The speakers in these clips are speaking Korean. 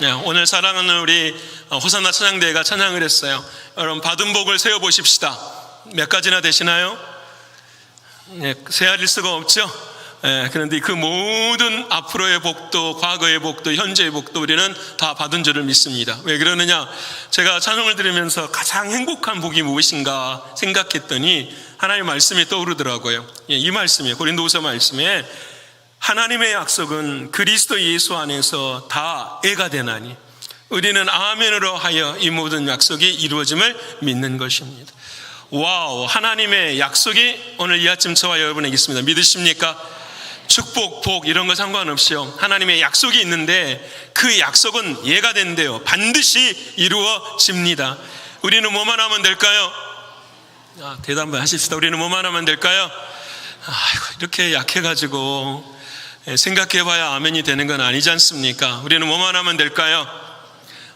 네, 오늘 사랑하는 우리 호산나 찬양대회가 찬양을 했어요. 여러분 받은 복을 세어보십시다. 몇 가지나 되시나요? 네, 세아릴 수가 없죠. 네, 그런데 그 모든 앞으로의 복도, 과거의 복도, 현재의 복도 우리는 다 받은 줄을 믿습니다. 왜 그러느냐? 제가 찬송을 들으면서 가장 행복한 복이 무엇인가 생각했더니 하나님의 말씀이 떠오르더라고요. 이 말씀이에요. 고린도후서 말씀에 하나님의 약속은 그리스도 예수 안에서 다 애가 되나니 우리는 아멘으로 하여 이 모든 약속이 이루어짐을 믿는 것입니다. 와우, 하나님의 약속이 오늘 이 아침 저와 여러분에게 있습니다. 믿으십니까? 축복, 복 이런 거 상관없이요, 하나님의 약속이 있는데 그 약속은 예가 된대요. 반드시 이루어집니다. 우리는 뭐만 하면 될까요? 대답 한번 하십시다. 우리는 뭐만 하면 될까요? 이렇게 약해가지고 생각해봐야 아멘이 되는 건 아니지 않습니까? 우리는 뭐만 하면 될까요?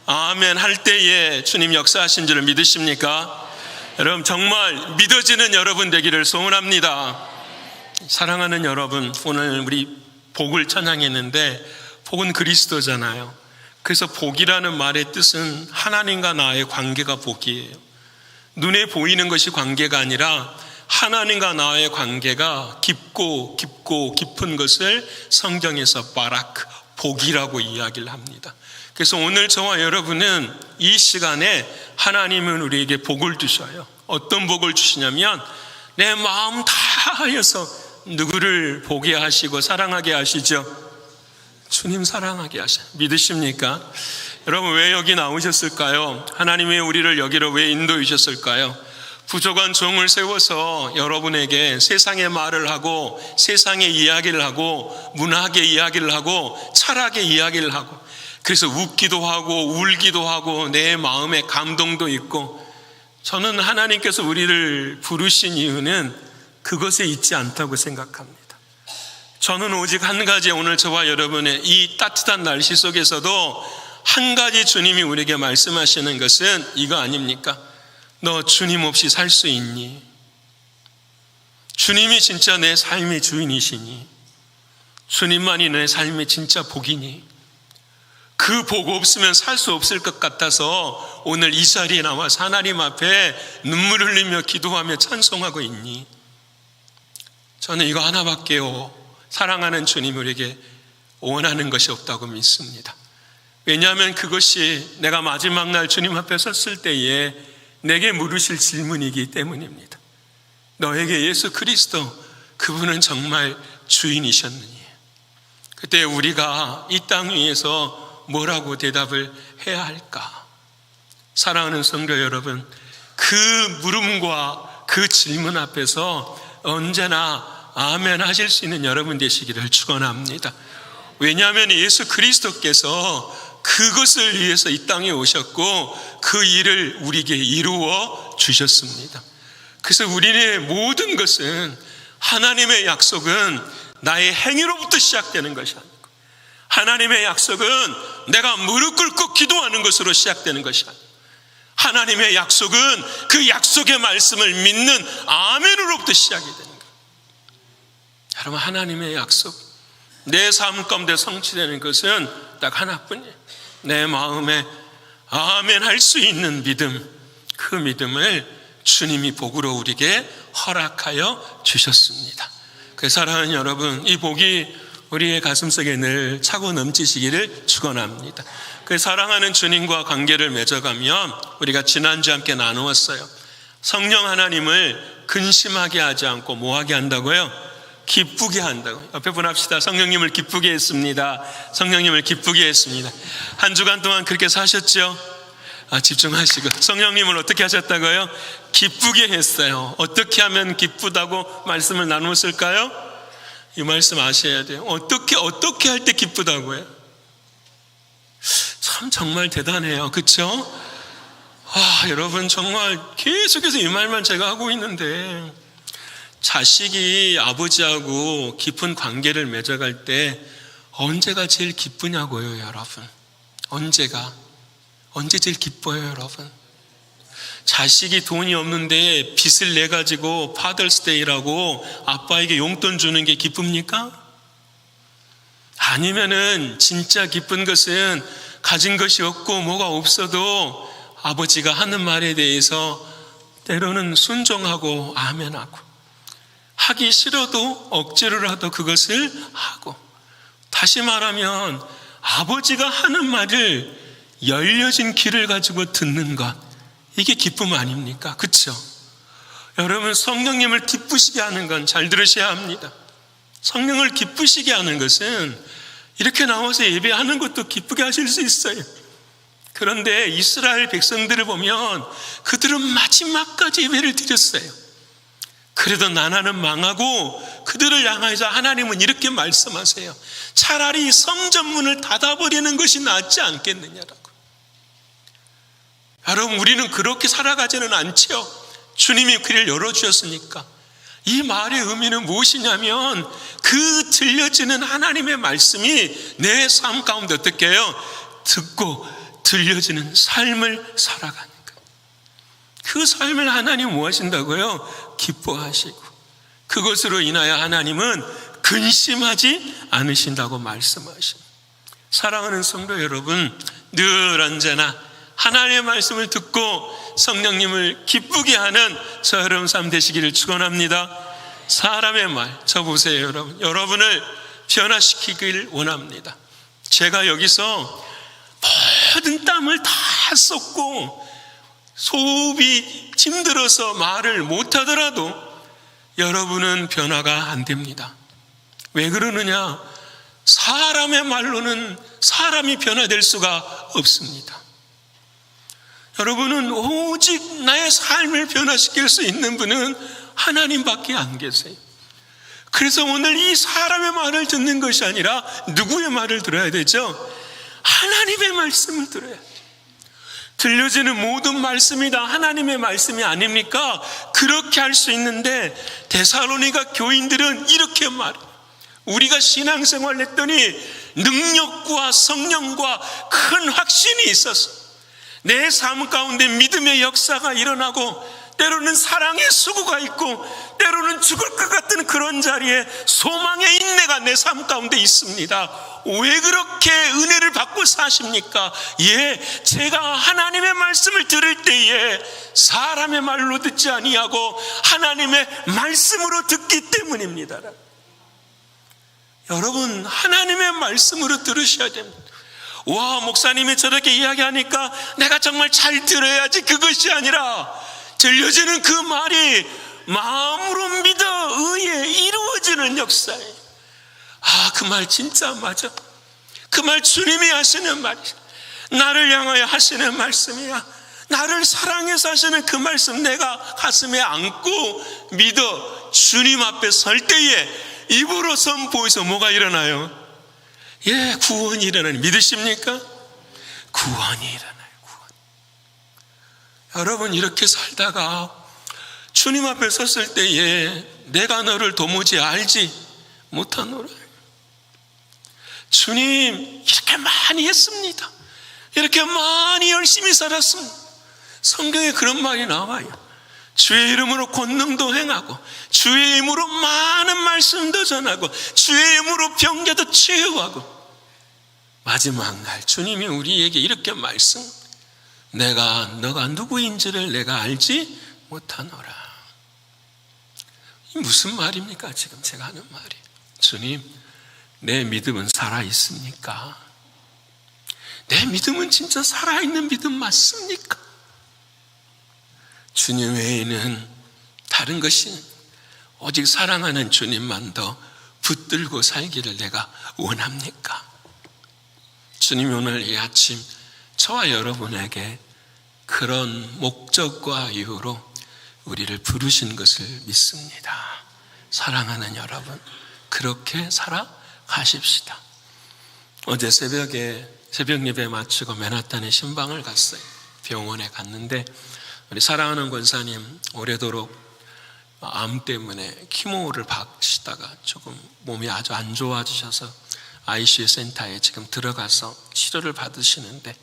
아멘 할 때에 주님 역사하신 줄을 믿으십니까? 여러분 정말 믿어지는 여러분 되기를 소원합니다. 사랑하는 여러분, 오늘 우리 복을 찬양했는데 복은 그리스도잖아요. 그래서 복이라는 말의 뜻은 하나님과 나의 관계가 복이에요. 눈에 보이는 것이 관계가 아니라 하나님과 나의 관계가 깊고 깊은 것을 성경에서 바라크, 복이라고 이야기를 합니다. 그래서 오늘 저와 여러분은 이 시간에 하나님은 우리에게 복을 주셔요. 어떤 복을 주시냐면 내 마음 다하여서 누구를 보게 하시고 사랑하게 하시죠? 주님 사랑하게 하셔요. 믿으십니까? 여러분 왜 여기 나오셨을까요? 하나님이 우리를 여기로 왜 인도해 주셨을까요? 부족한 종을 세워서 여러분에게 세상의 말을 하고 세상의 이야기를 하고 문학의 이야기를 하고 철학의 이야기를 하고, 그래서 웃기도 하고 울기도 하고 내 마음에 감동도 있고, 저는 하나님께서 우리를 부르신 이유는 그것에 있지 않다고 생각합니다. 저는 오직 한 가지, 오늘 저와 여러분의 이 따뜻한 날씨 속에서도 한 가지 주님이 우리에게 말씀하시는 것은 이거 아닙니까? 너 주님 없이 살 수 있니? 주님이 진짜 내 삶의 주인이시니? 주님만이 내 삶의 진짜 복이니? 그 복 없으면 살 수 없을 것 같아서 오늘 이 자리에 나와서 하나님 앞에 눈물 흘리며 기도하며 찬송하고 있니? 저는 이거 하나밖에요, 사랑하는 주님 우리에게 원하는 것이 없다고 믿습니다. 왜냐하면 그것이 내가 마지막 날 주님 앞에 섰을 때에 내게 물으실 질문이기 때문입니다. 너에게 예수 그리스도 그분은 정말 주인이셨느니? 그때 우리가 이 땅 위에서 뭐라고 대답을 해야 할까? 사랑하는 성도 여러분, 그 물음과 그 질문 앞에서 언제나 아멘 하실 수 있는 여러분 되시기를 축원합니다. 왜냐하면 예수 그리스도께서 그것을 위해서 이 땅에 오셨고 그 일을 우리에게 이루어 주셨습니다. 그래서 우리의 모든 것은, 하나님의 약속은 나의 행위로부터 시작되는 것이 아니고, 하나님의 약속은 내가 무릎 꿇고 기도하는 것으로 시작되는 것이 아니고, 하나님의 약속은 그 약속의 말씀을 믿는 아멘으로부터 시작이 되는 거예요. 여러분, 하나님의 약속, 내 삶 가운데 성취되는 것은 딱 하나뿐이에요. 내 마음에 아멘 할 수 있는 믿음, 그 믿음을 주님이 복으로 우리에게 허락하여 주셨습니다. 그 사랑하는 여러분, 이 복이 우리의 가슴속에 늘 차고 넘치시기를 축원합니다. 그 사랑하는 주님과 관계를 맺어가면 우리가 지난주에 함께 나누었어요. 성령 하나님을 근심하게 하지 않고 뭐하게 한다고요? 기쁘게 한다고. 옆에 분 합시다. 성령님을 기쁘게 했습니다. 성령님을 기쁘게 했습니다. 한 주간 동안 그렇게 사셨죠? 집중하시고. 성령님을 어떻게 하셨다고요? 기쁘게 했어요. 어떻게 하면 기쁘다고 말씀을 나누었을까요? 이 말씀 아셔야 돼요. 어떻게 할 때 기쁘다고요? 참 정말 대단해요. 그렇죠? 여러분 정말 계속해서 이 말만 제가 하고 있는데, 자식이 아버지하고 깊은 관계를 맺어갈 때 언제가 제일 기쁘냐고요, 여러분. 언제 제일 기뻐요, 여러분? 자식이 돈이 없는데 빚을 내가지고 파더스데이라고 아빠에게 용돈 주는 게 기쁩니까? 아니면은 진짜 기쁜 것은 가진 것이 없고 뭐가 없어도 아버지가 하는 말에 대해서 때로는 순종하고 아멘하고, 하기 싫어도 억지로라도 그것을 하고, 다시 말하면 아버지가 하는 말을 열려진 귀를 가지고 듣는 것, 이게 기쁨 아닙니까? 그렇죠? 여러분, 성령님을 기쁘시게 하는 건 잘 들으셔야 합니다. 성령을 기쁘시게 하는 것은 이렇게 나와서 예배하는 것도 기쁘게 하실 수 있어요. 그런데 이스라엘 백성들을 보면 그들은 마지막까지 예배를 드렸어요. 그래도 나라는 망하고 그들을 향해서 하나님은 이렇게 말씀하세요. 차라리 성전문을 닫아버리는 것이 낫지 않겠느냐라고. 여러분, 우리는 그렇게 살아가지는 않죠. 주님이 길을 열어주셨으니까. 이 말의 의미는 무엇이냐면, 그 들려지는 하나님의 말씀이 내 삶 가운데 어떻게 해요? 듣고 들려지는 삶을 살아가는 거예요. 그 삶을 하나님 뭐 하신다고요? 기뻐하시고, 그것으로 인하여 하나님은 근심하지 않으신다고 말씀하십니다. 사랑하는 성도 여러분, 늘 언제나 하나님의 말씀을 듣고 성령님을 기쁘게 하는 저 여러분 삶 되시기를 축원합니다. 사람의 말, 저 보세요 여러분. 여러분을 변화시키길 원합니다. 제가 여기서 모든 땀을 다 쏟고 소흡이 힘들어서 말을 못하더라도 여러분은 변화가 안 됩니다. 왜 그러느냐? 사람의 말로는 사람이 변화될 수가 없습니다. 여러분은 오직 나의 삶을 변화시킬 수 있는 분은 하나님밖에 안 계세요. 그래서 오늘 이 사람의 말을 듣는 것이 아니라 누구의 말을 들어야 되죠? 하나님의 말씀을 들어야 돼요. 들려지는 모든 말씀이 다 하나님의 말씀이 아닙니까? 그렇게 할 수 있는데 데살로니가 교인들은 이렇게 말해요. 우리가 신앙생활을 했더니 능력과 성령과 큰 확신이 있었어. 내 삶 가운데 믿음의 역사가 일어나고, 때로는 사랑의 수고가 있고, 때로는 죽을 것 같은 그런 자리에 소망의 인내가 내 삶 가운데 있습니다. 왜 그렇게 은혜를 받고 사십니까? 예, 제가 하나님의 말씀을 들을 때에 사람의 말로 듣지 아니하고 하나님의 말씀으로 듣기 때문입니다. 여러분, 하나님의 말씀으로 들으셔야 됩니다. 와, 목사님이 저렇게 이야기하니까 내가 정말 잘 들어야지, 그것이 아니라 들려지는 그 말이 마음으로 믿어 의에 이루어지는 역사예요. 아, 그 말 진짜 맞아. 그 말 주님이 하시는 말이야. 나를 향하여 하시는 말씀이야. 나를 사랑해서 하시는 그 말씀 내가 가슴에 안고 믿어 주님 앞에 설 때에 입으로 선포해서 뭐가 일어나요? 예, 구원이 일어나니 믿으십니까? 구원이 일어나요. 구원. 여러분, 이렇게 살다가 주님 앞에 섰을 때에 내가 너를 도무지 알지 못하노라. 주님 이렇게 많이 했습니다. 이렇게 많이 열심히 살았습니다. 성경에 그런 말이 나와요. 주의 이름으로 권능도 행하고, 주의 이름으로 많은 말씀도 전하고, 주의 이름으로 병자도 치유하고. 마지막 날 주님이 우리에게 이렇게 말씀, 너가 누구인지를 내가 알지 못하노라. 이 무슨 말입니까? 지금 제가 하는 말이, 주님, 내 믿음은 살아있습니까? 내 믿음은 진짜 살아있는 믿음 맞습니까? 주님 외에는 다른 것이 오직 사랑하는 주님만 더 붙들고 살기를 내가 원합니까? 주님이 오늘 이 아침 저와 여러분에게 그런 목적과 이유로 우리를 부르신 것을 믿습니다. 사랑하는 여러분, 그렇게 살아가십시다. 어제 새벽에 새벽 예배 마치고 맨하탄에 신방을 갔어요. 병원에 갔는데 우리 사랑하는 권사님 오래도록 암 때문에 키모를 받으시다가 조금 몸이 아주 안 좋아지셔서 ICU 센터에 지금 들어가서 치료를 받으시는데,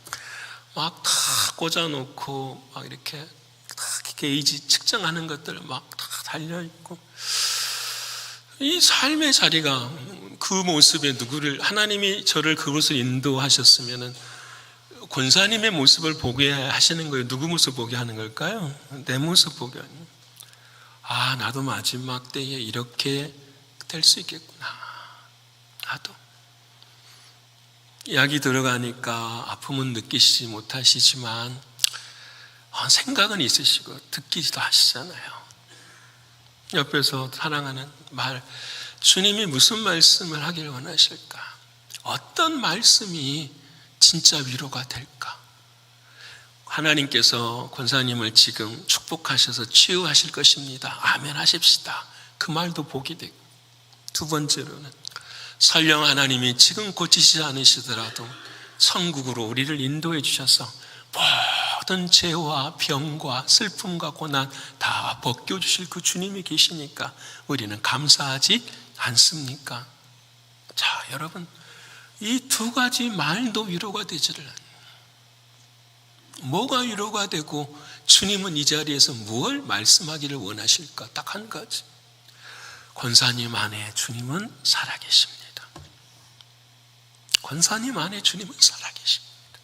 막 다 꽂아놓고 막 이렇게 다 게이지 측정하는 것들 막 다 달려있고, 이 삶의 자리가 그 모습에 누구를, 하나님이 저를 그곳을 인도하셨으면은 권사님의 모습을 보게 하시는 거예요? 누구 모습 보게 하는 걸까요? 내 모습 보게 하는 거예요. 아, 나도 마지막 때에 이렇게 될 수 있겠구나. 나도. 이야기 들어가니까 아픔은 느끼시지 못하시지만 생각은 있으시고 듣기도 하시잖아요. 옆에서 사랑하는 말, 주님이 무슨 말씀을 하길 원하실까? 어떤 말씀이 진짜 위로가 될까? 하나님께서 권사님을 지금 축복하셔서 치유하실 것입니다. 아멘 하십시다. 그 말도 복이 되고, 두 번째로는 설령 하나님이 지금 고치시지 않으시더라도 천국으로 우리를 인도해 주셔서 모든 죄와 병과 슬픔과 고난 다 벗겨주실 그 주님이 계시니까 우리는 감사하지 않습니까? 자, 여러분, 이 두 가지 말도 위로가 되지를 않아요. 뭐가 위로가 되고 주님은 이 자리에서 무엇을 말씀하기를 원하실까? 딱 한 가지. 권사님 안에 주님은 살아계십니다. 권사님 안에 주님은 살아계십니다.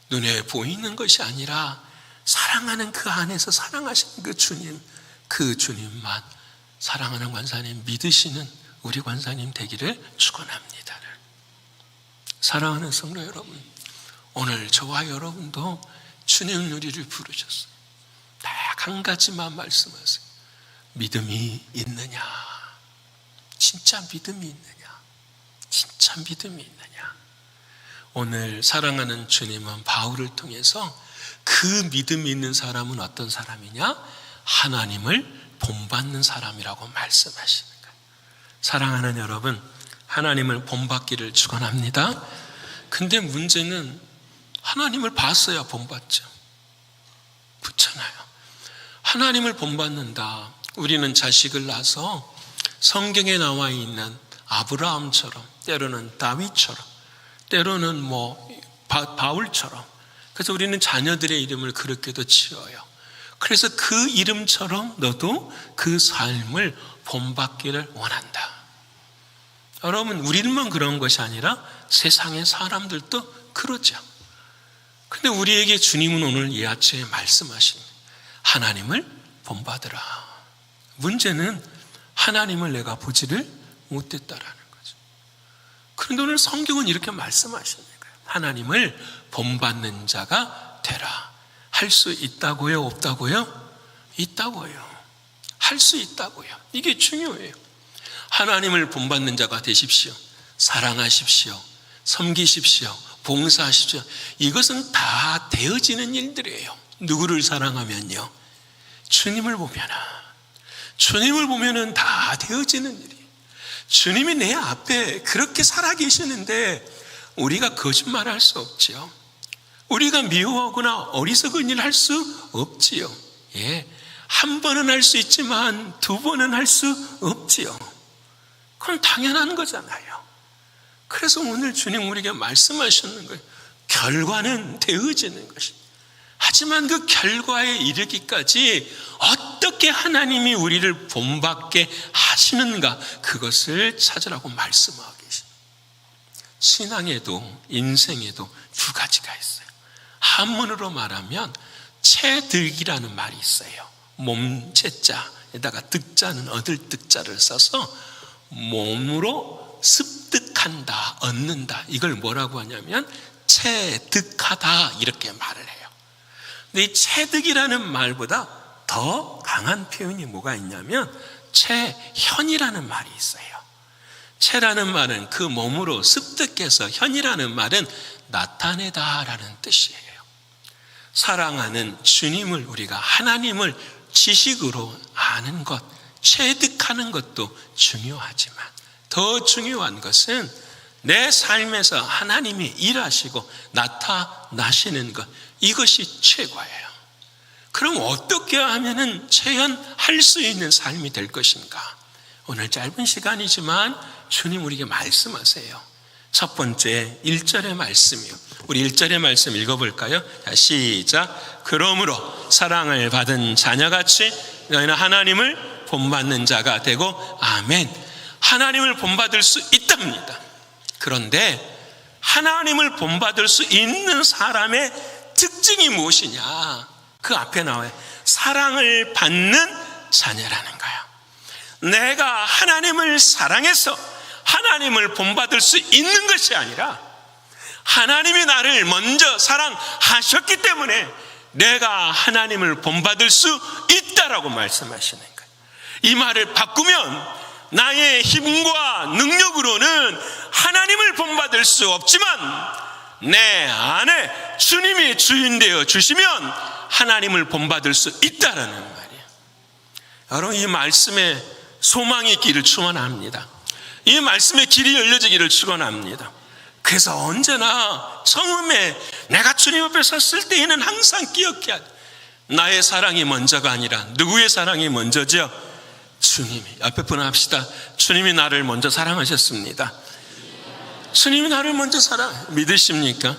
눈에 보이는 것이 아니라 사랑하는 그 안에서 사랑하시는 그 주님만 사랑하는 권사님 믿으시는 우리 권사님 되기를 축원합니다. 사랑하는 성도 여러분, 오늘 저와 여러분도 주님 우리를 부르셨어요. 딱 한 가지만 말씀하세요. 믿음이 있느냐? 진짜 믿음이 있느냐? 진짜 믿음이 있느냐? 오늘 사랑하는 주님은 바울을 통해서 그 믿음이 있는 사람은 어떤 사람이냐? 하나님을 본받는 사람이라고 말씀하시는 거예요. 사랑하는 여러분, 하나님을 본받기를 축원합니다. 근데 문제는 하나님을 봤어야 본받죠. 그렇잖아요. 하나님을 본받는다. 우리는 자식을 낳아서 성경에 나와 있는 아브라함처럼, 때로는 다윗처럼, 때로는 바울처럼, 그래서 우리는 자녀들의 이름을 그렇게도 지어요. 그래서 그 이름처럼 너도 그 삶을 본받기를 원한다. 여러분, 우리만 그런 것이 아니라 세상의 사람들도 그러죠. 근데 우리에게 주님은 오늘 이 아침에 말씀하십니다. 하나님을 본받으라. 문제는 하나님을 내가 보지를 못했다라는 거죠. 그런데 오늘 성경은 이렇게 말씀하시는 거예요. 하나님을 본받는 자가 되라. 할 수 있다고요? 없다고요? 있다고요. 할 수 있다고요. 이게 중요해요. 하나님을 본받는 자가 되십시오. 사랑하십시오. 섬기십시오. 봉사하십시오. 이것은 다 되어지는 일들이에요. 누구를 사랑하면요? 주님을 보면은 다 되어지는 일이에요. 주님이 내 앞에 그렇게 살아계시는데 우리가 거짓말할 수 없지요. 우리가 미워하거나 어리석은 일 할 수 없지요. 예, 한 번은 할 수 있지만 두 번은 할 수 없지요. 그건 당연한 거잖아요. 그래서 오늘 주님 우리에게 말씀하셨는 거예요. 결과는 되어지는 것입니다. 하지만 그 결과에 이르기까지 어떻게 하나님이 우리를 본받게 하시는가, 그것을 찾으라고 말씀하고 계십니다. 신앙에도 인생에도 두 가지가 있어요. 한문으로 말하면 채득이라는 말이 있어요. 몸채자에다가 득자는 얻을 득자를 써서 몸으로 습득한다, 얻는다. 이걸 뭐라고 하냐면 채득하다, 이렇게 말을 해요. 근데 이 채득이라는 말보다 더 강한 표현이 뭐가 있냐면 채현이라는 말이 있어요. 채라는 말은 그 몸으로 습득해서, 현이라는 말은 나타내다라는 뜻이에요. 사랑하는 주님을, 우리가 하나님을 지식으로 아는 것, 체득하는 것도 중요하지만 더 중요한 것은 내 삶에서 하나님이 일하시고 나타나시는 것, 이것이 최고예요. 그럼 어떻게 하면은 체현할 수 있는 삶이 될 것인가? 오늘 짧은 시간이지만 주님 우리에게 말씀하세요. 첫 번째 1절의 말씀이요. 우리 1절의 말씀 읽어볼까요? 자, 시작. 그러므로 사랑을 받은 자녀같이 너희는 하나님을 본받는 자가 되고, 아멘. 하나님을 본받을 수 있답니다. 그런데 하나님을 본받을 수 있는 사람의 특징이 무엇이냐? 그 앞에 나와요. 사랑을 받는 자녀라는 거야. 내가 하나님을 사랑해서 하나님을 본받을 수 있는 것이 아니라 하나님이 나를 먼저 사랑하셨기 때문에 내가 하나님을 본받을 수 있다라고 말씀하시는 거예요. 이 말을 바꾸면 나의 힘과 능력으로는 하나님을 본받을 수 없지만 내 안에 주님이 주인 되어 주시면 하나님을 본받을 수 있다라는 말이에요. 여러분, 이 말씀에 소망이 있기를 축원합니다. 이 말씀의 길이 열려지기를 축원합니다. 그래서 언제나 처음에 내가 주님 앞에 섰을 때에는 항상 기억해야 돼. 나의 사랑이 먼저가 아니라 누구의 사랑이 먼저죠? 주님이. 앞에 분 합시다. 주님이 나를 먼저 사랑하셨습니다. 주님이 나를 먼저 믿으십니까?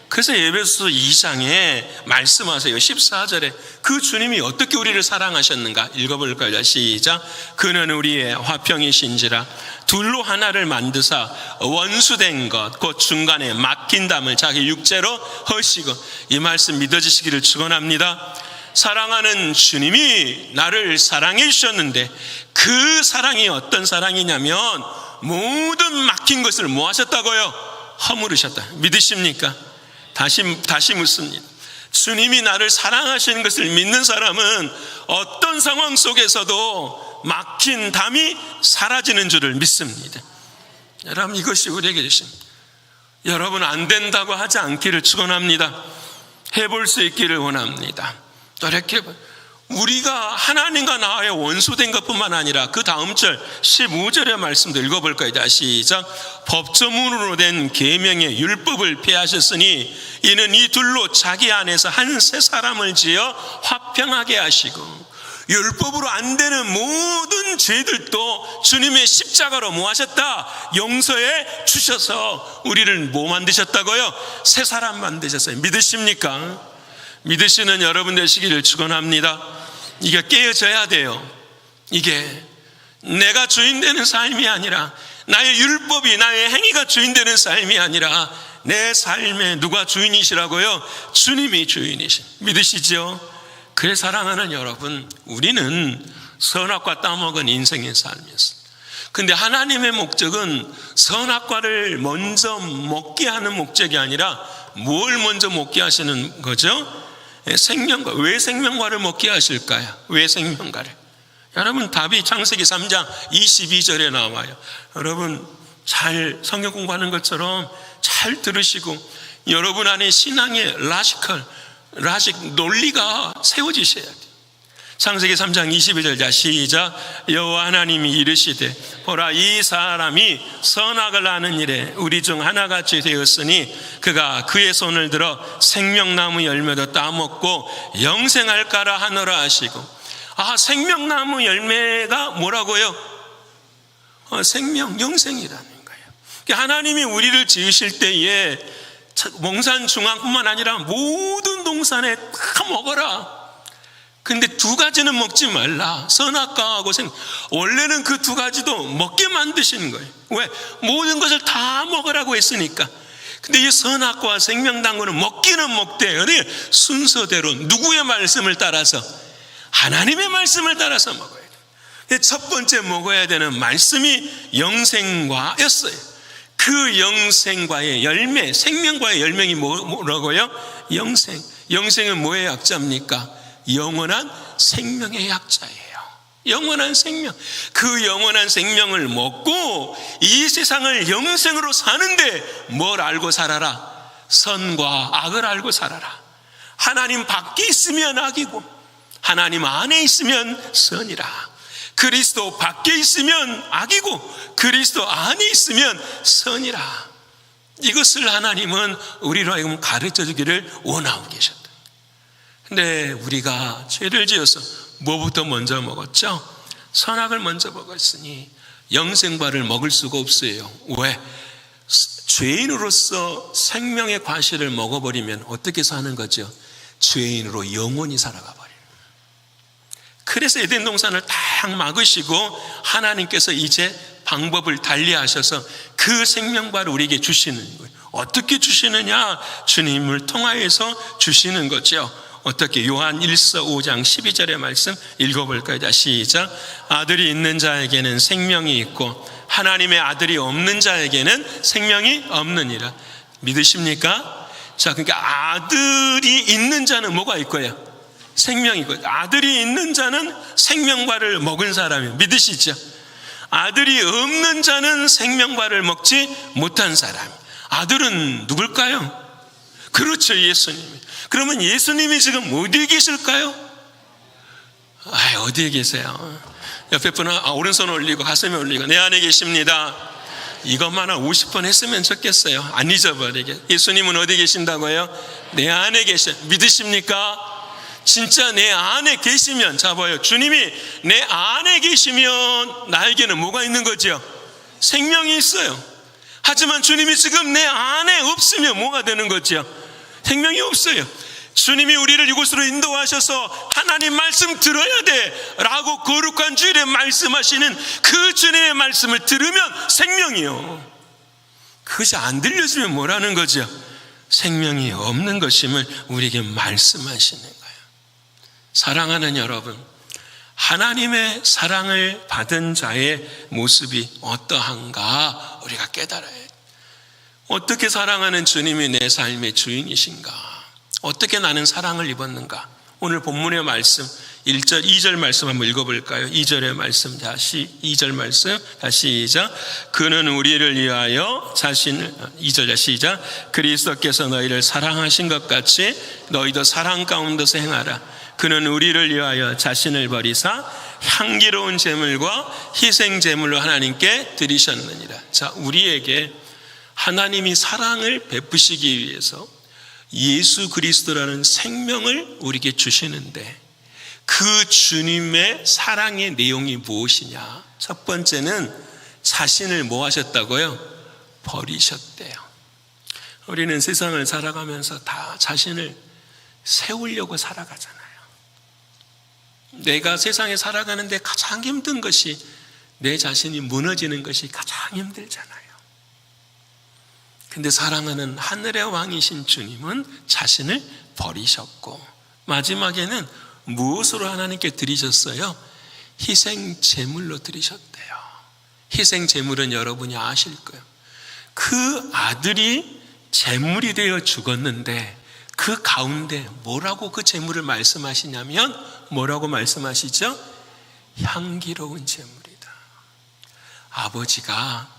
그래서 에베소서 2장에 말씀하세요. 14절에 그 주님이 어떻게 우리를 사랑하셨는가 읽어볼까요? 시작. 그는 우리의 화평이신지라 둘로 하나를 만드사 원수된 것 곧 중간에 막힌 담을 자기 육체로 허시고. 이 말씀 믿어지시기를 축원합니다. 사랑하는 주님이 나를 사랑해 주셨는데 그 사랑이 어떤 사랑이냐면 모든 막힌 것을 뭐 하셨다고요? 허물으셨다. 믿으십니까? 다시 묻습니다. 주님이 나를 사랑하시는 것을 믿는 사람은 어떤 상황 속에서도 막힌 담이 사라지는 줄을 믿습니다. 여러분, 이것이 우리에게 주신, 여러분 안 된다고 하지 않기를 축원합니다. 해볼 수 있기를 원합니다. 노력해봐. 우리가 하나님과 나와의 원수된 것뿐만 아니라 그 다음 절 15절의 말씀도 읽어볼까요? 시작. 법조문으로 된 계명의 율법을 폐하셨으니 이는 이 둘로 자기 안에서 한 새 사람을 지어 화평하게 하시고. 율법으로 안 되는 모든 죄들도 주님의 십자가로 뭐 하셨다? 용서해 주셔서 우리를 뭐 만드셨다고요? 새 사람 만드셨어요. 믿으십니까? 믿으시는 여러분 되시기를 축원합니다. 이게 깨어져야 돼요. 이게 내가 주인 되는 삶이 아니라, 나의 율법이, 나의 행위가 주인 되는 삶이 아니라 내 삶에 누가 주인이시라고요? 주님이 주인이신. 믿으시죠? 그래 사랑하는 여러분, 우리는 선악과 따먹은 인생의 삶이었습니다. 근데 하나님의 목적은 선악과를 먼저 먹게 하는 목적이 아니라 뭘 먼저 먹게 하시는 거죠? 생명과. 왜 생명과를 먹게 하실까요? 왜 생명과를? 여러분, 답이 창세기 3장 22절에 나와요. 여러분 잘 성경 공부하는 것처럼 잘 들으시고 여러분 안에 신앙의 라식 논리가 세워지셔야 돼요. 창세기 3장 22절 자 시작. 여호와 하나님이 이르시되 보라, 이 사람이 선악을 아는 일에 우리 중 하나같이 되었으니 그가 그의 손을 들어 생명나무 열매도 따먹고 영생할까라 하노라 하시고. 생명나무 열매가 뭐라고요? 생명, 영생이라는 거예요. 하나님이 우리를 지으실 때에 몽산 중앙뿐만 아니라 모든 동산에 다 먹어라. 근데 두 가지는 먹지 말라. 선악과하고 원래는 그 두 가지도 먹게 만드시는 거예요. 왜? 모든 것을 다 먹으라고 했으니까. 근데 이 선악과와 생명나무는 먹기는 먹되 순서대로 누구의 말씀을 따라서? 하나님의 말씀을 따라서 먹어야 돼요. 첫 번째 먹어야 되는 말씀이 영생과였어요. 그 영생과의 열매, 생명과의 열매이 뭐라고요? 영생. 영생은 뭐의 약자입니까? 영원한 생명의 약자예요. 영원한 생명. 그 영원한 생명을 먹고 이 세상을 영생으로 사는데 뭘 알고 살아라? 선과 악을 알고 살아라. 하나님 밖에 있으면 악이고 하나님 안에 있으면 선이라. 그리스도 밖에 있으면 악이고 그리스도 안에 있으면 선이라. 이것을 하나님은 우리로 하여금 가르쳐 주기를 원하고 계셨다. 근데 우리가 죄를 지어서 뭐부터 먼저 먹었죠? 선악을 먼저 먹었으니 영생과를 먹을 수가 없어요. 왜? 죄인으로서 생명의 과실을 먹어버리면 어떻게 사는 거죠? 죄인으로 영원히 살아가 버려요. 그래서 에덴 동산을 딱 막으시고 하나님께서 이제 방법을 달리하셔서 그 생명과를 우리에게 주시는 거예요. 어떻게 주시느냐? 주님을 통하여서 주시는 거죠. 어떻게? 요한 1서 5장 12절의 말씀 읽어볼까요? 자, 시작. 아들이 있는 자에게는 생명이 있고 하나님의 아들이 없는 자에게는 생명이 없느니라. 믿으십니까? 자, 그러니까 아들이 있는 자는 뭐가 있고요? 생명이 있고, 아들이 있는 자는 생명과를 먹은 사람이에요. 믿으시죠? 아들이 없는 자는 생명과를 먹지 못한 사람. 아들은 누굴까요? 그렇죠, 예수님. 그러면 예수님이 지금 어디에 계실까요? 어디에 계세요? 옆에 분은 오른손 올리고 가슴에 올리고 내 안에 계십니다. 이것만 한 50번 했으면 좋겠어요. 안 잊어버리게. 예수님은 어디 계신다고요? 내 안에 계셔. 믿으십니까? 진짜 내 안에 계시면, 자 봐요, 주님이 내 안에 계시면 나에게는 뭐가 있는 거죠? 생명이 있어요. 하지만 주님이 지금 내 안에 없으면 뭐가 되는 거죠? 생명이 없어요. 주님이 우리를 이곳으로 인도하셔서 하나님 말씀 들어야 돼 라고 거룩한 주일에 말씀하시는 그 주님의 말씀을 들으면 생명이요. 그것이 안 들려지면 뭐라는 거죠? 생명이 없는 것임을 우리에게 말씀하시는 거예요. 사랑하는 여러분, 하나님의 사랑을 받은 자의 모습이 어떠한가 우리가 깨달아야 해요. 어떻게 사랑하는 주님이 내 삶의 주인이신가? 어떻게 나는 사랑을 입었는가? 오늘 본문의 말씀 1절, 2절 말씀 한번 읽어볼까요? 2절의 말씀, 다시 2절 말씀, 다시 시작. 그는 우리를 위하여 자신을, 2절 시작. 그리스도께서 너희를 사랑하신 것 같이 너희도 사랑 가운데서 행하라. 그는 우리를 위하여 자신을 버리사 향기로운 제물과 희생 제물로 하나님께 드리셨느니라. 자, 우리에게 하나님이 사랑을 베푸시기 위해서 예수 그리스도라는 생명을 우리에게 주시는데 그 주님의 사랑의 내용이 무엇이냐? 첫 번째는 자신을 뭐 하셨다고요? 버리셨대요. 우리는 세상을 살아가면서 다 자신을 세우려고 살아가잖아요. 내가 세상에 살아가는데 가장 힘든 것이 내 자신이 무너지는 것이 가장 힘들잖아요. 근데 사랑하는 하늘의 왕이신 주님은 자신을 버리셨고 마지막에는 무엇으로 하나님께 드리셨어요? 희생 제물로 드리셨대요. 희생 제물은 여러분이 아실 거예요. 그 아들이 제물이 되어 죽었는데 그 가운데 뭐라고 그 제물을 말씀하시냐면 뭐라고 말씀하시죠? 향기로운 제물이다. 아버지가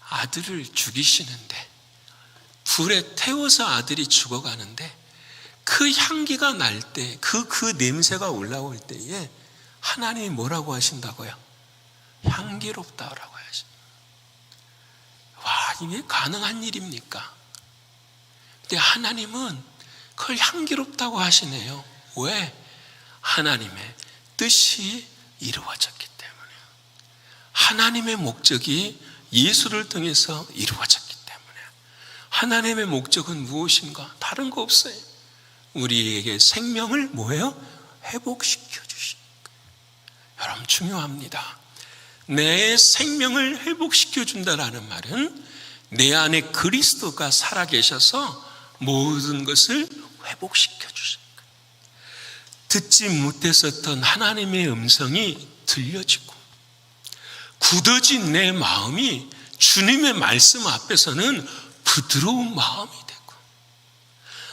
아들을 죽이시는데 불에 태워서 아들이 죽어가는데 그 향기가 날 때, 그 냄새가 올라올 때에 하나님이 뭐라고 하신다고요? 향기롭다라고 하십니다. 와, 이게 가능한 일입니까? 근데 하나님은 그걸 향기롭다고 하시네요. 왜? 하나님의 뜻이 이루어졌기 때문에. 하나님의 목적이 예수를 통해서 이루어졌기 때문에. 하나님의 목적은 무엇인가? 다른 거 없어요. 우리에게 생명을 뭐예요? 회복시켜 주시는 거예요. 여러분 중요합니다. 내 생명을 회복시켜 준다라는 말은 내 안에 그리스도가 살아계셔서 모든 것을 회복시켜 주시는 거예요. 듣지 못했었던 하나님의 음성이 들려지고 굳어진 내 마음이 주님의 말씀 앞에서는 부드러운 마음이 되고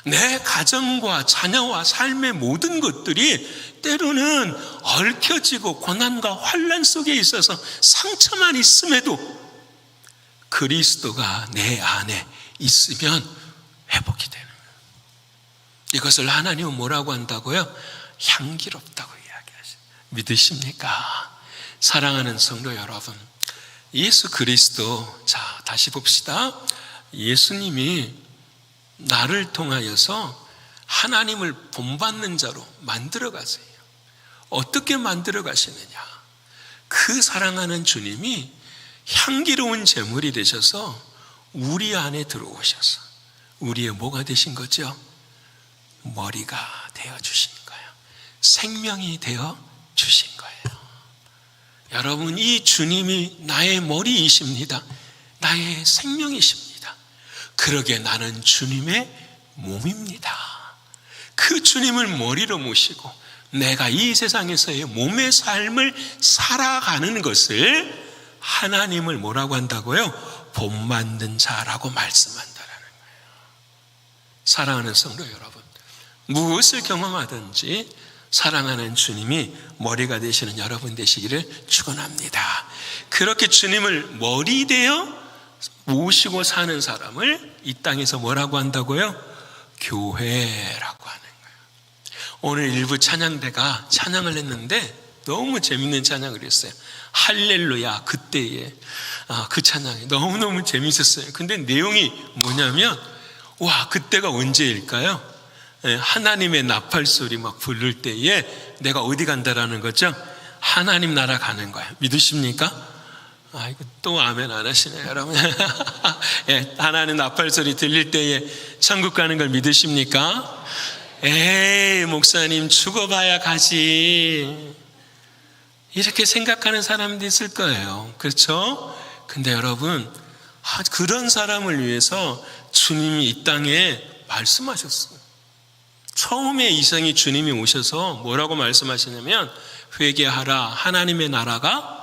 내 가정과 자녀와 삶의 모든 것들이 때로는 얽혀지고 고난과 환난 속에 있어서 상처만 있음에도 그리스도가 내 안에 있으면 회복이 되는 거예요. 이것을 하나님은 뭐라고 한다고요? 향기롭다고 이야기하시죠. 믿으십니까? 사랑하는 성도 여러분, 예수 그리스도, 자 다시 봅시다. 예수님이 나를 통하여서 하나님을 본받는 자로 만들어 가세요. 어떻게 만들어 가시느냐? 그 사랑하는 주님이 향기로운 제물이 되셔서 우리 안에 들어오셔서 우리의 뭐가 되신 거죠? 머리가 되어 주신 거예요. 생명이 되어 주신 거예요. 여러분, 이 주님이 나의 머리이십니다. 나의 생명이십니다. 그러게 나는 주님의 몸입니다. 그 주님을 머리로 모시고 내가 이 세상에서의 몸의 삶을 살아가는 것을 하나님을 뭐라고 한다고요? 본받는 자라고 말씀한다라는 거예요. 사랑하는 성도 여러분, 무엇을 경험하든지 사랑하는 주님이 머리가 되시는 여러분 되시기를 축원합니다. 그렇게 주님을 머리 되어 모시고 사는 사람을 이 땅에서 뭐라고 한다고요? 교회라고 하는 거예요. 오늘 일부 찬양대가 찬양을 했는데 너무 재밌는 찬양을 했어요. 할렐루야. 그때에 그 찬양이 너무너무 재밌었어요. 근데 내용이 뭐냐면, 와, 그때가 언제일까요? 하나님의 나팔소리 막 부를 때에 내가 어디 간다라는 거죠? 하나님 나라 가는 거예요. 믿으십니까? 이거 또 아멘 안 하시네요, 여러분. 하나님 나팔소리 들릴 때에 천국 가는 걸 믿으십니까? 에이, 목사님 죽어봐야 가지. 이렇게 생각하는 사람도 있을 거예요. 그렇죠? 근데 여러분, 그런 사람을 위해서 주님이 이 땅에 말씀하셨어요. 처음에 이성이 주님이 오셔서 뭐라고 말씀하시냐면, 회개하라, 하나님의 나라가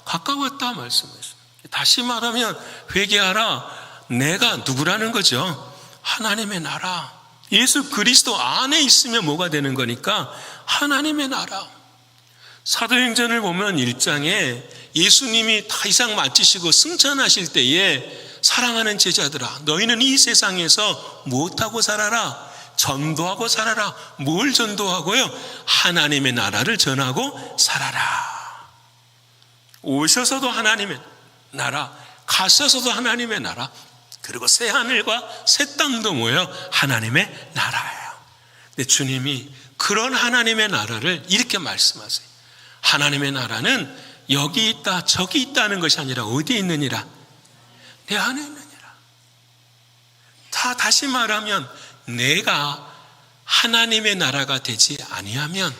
가까웠다 말씀하셨어요. 다시 말하면 회개하라, 내가 누구라는 거죠? 하나님의 나라. 예수 그리스도 안에 있으면 뭐가 되는 거니까 하나님의 나라. 사도행전을 보면 1장에 예수님이 다 이상 마치시고 승천하실 때에 사랑하는 제자들아, 너희는 이 세상에서 무엇하고 살아라? 전도하고 살아라. 뭘 전도하고요? 하나님의 나라를 전하고 살아라. 오셔서도 하나님의 나라, 가셔서도 하나님의 나라, 그리고 새 하늘과 새 땅도 모여 하나님의 나라예요. 근데 주님이 그런 하나님의 나라를 이렇게 말씀하세요. 하나님의 나라는 여기 있다 저기 있다는 것이 아니라 어디에 있느니라? 내 안에 있느니라. 다시 말하면 내가 하나님의 나라가 되지 아니하면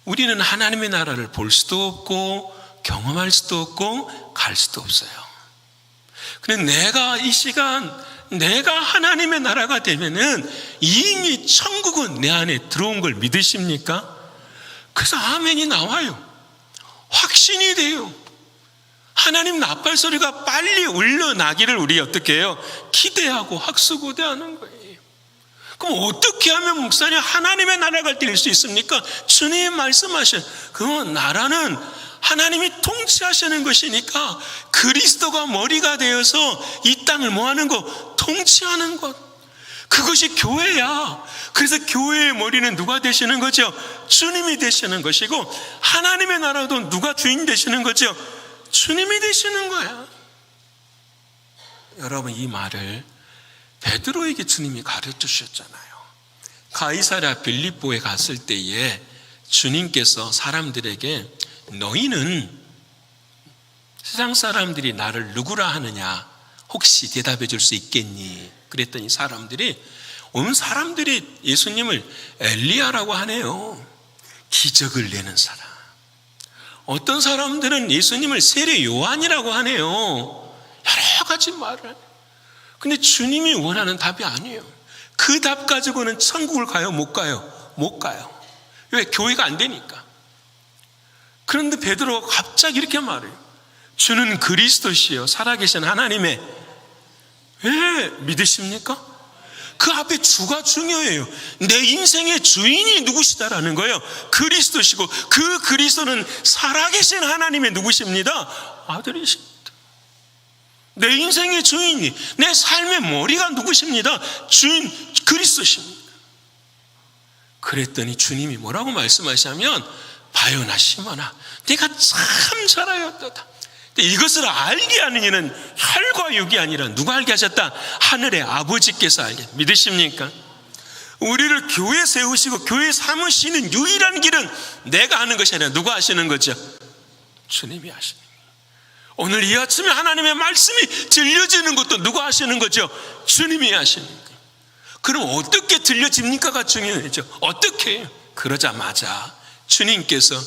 우리는 하나님의 나라를 볼 수도 없고 경험할 수도 없고 갈 수도 없어요. 그런데 내가 이 시간 내가 하나님의 나라가 되면은 이미 천국은 내 안에 들어온 걸 믿으십니까? 그래서 아멘이 나와요. 확신이 돼요. 하나님 나팔 소리가 빨리 울려나기를 우리 어떻게 해요? 기대하고 학수고대하는 거예요. 그럼 어떻게 하면 목사님 하나님의 나라가 될 수 있습니까? 주님 말씀하신 그 나라는 하나님이 통치하시는 것이니까 그리스도가 머리가 되어서 이 땅을 뭐하는 것? 통치하는 것. 그것이 교회야. 그래서 교회의 머리는 누가 되시는 거죠? 주님이 되시는 것이고 하나님의 나라도 누가 주인 되시는 거죠? 주님이 되시는 거야. 여러분, 이 말을 베드로에게 주님이 가르쳐 주셨잖아요. 가이사랴 빌립보에 갔을 때에 주님께서 사람들에게 너희는 세상 사람들이 나를 누구라 하느냐 혹시 대답해 줄 수 있겠니? 그랬더니 온 사람들이 예수님을 엘리야라고 하네요. 기적을 내는 사람. 어떤 사람들은 예수님을 세례 요한이라고 하네요. 여러 가지 말을. 근데 주님이 원하는 답이 아니에요. 그 답 가지고는 천국을 가요? 못 가요? 못 가요. 왜? 교회가 안 되니까. 그런데 베드로가 갑자기 이렇게 말해요. 주는 그리스도시요 살아계신 하나님의. 왜 믿으십니까? 그 앞에 주가 중요해요. 내 인생의 주인이 누구시다라는 거예요. 그리스도시고 그 그리스도는 살아계신 하나님의 누구십니다? 아들이십니다. 내 인생의 주인이, 내 삶의 머리가 누구십니다? 주인 그리스도십니다. 그랬더니 주님이 뭐라고 말씀하시냐면 바요나 시몬아 내가 참 잘하였도다. 이것을 알게 하는 이는 혈과 육이 아니라 누가 알게 하셨다? 하늘의 아버지께서 알게. 믿으십니까? 우리를 교회 세우시고 교회 삼으시는 유일한 길은 내가 하는 것이 아니라 누가 하시는 거죠? 주님이 하시는 거예요. 오늘 이 아침에 하나님의 말씀이 들려지는 것도 누가 하시는 거죠? 주님이 하시는 거예요. 그럼 어떻게 들려집니까가 중요하죠. 어떻게 해요? 그러자마자 주님께서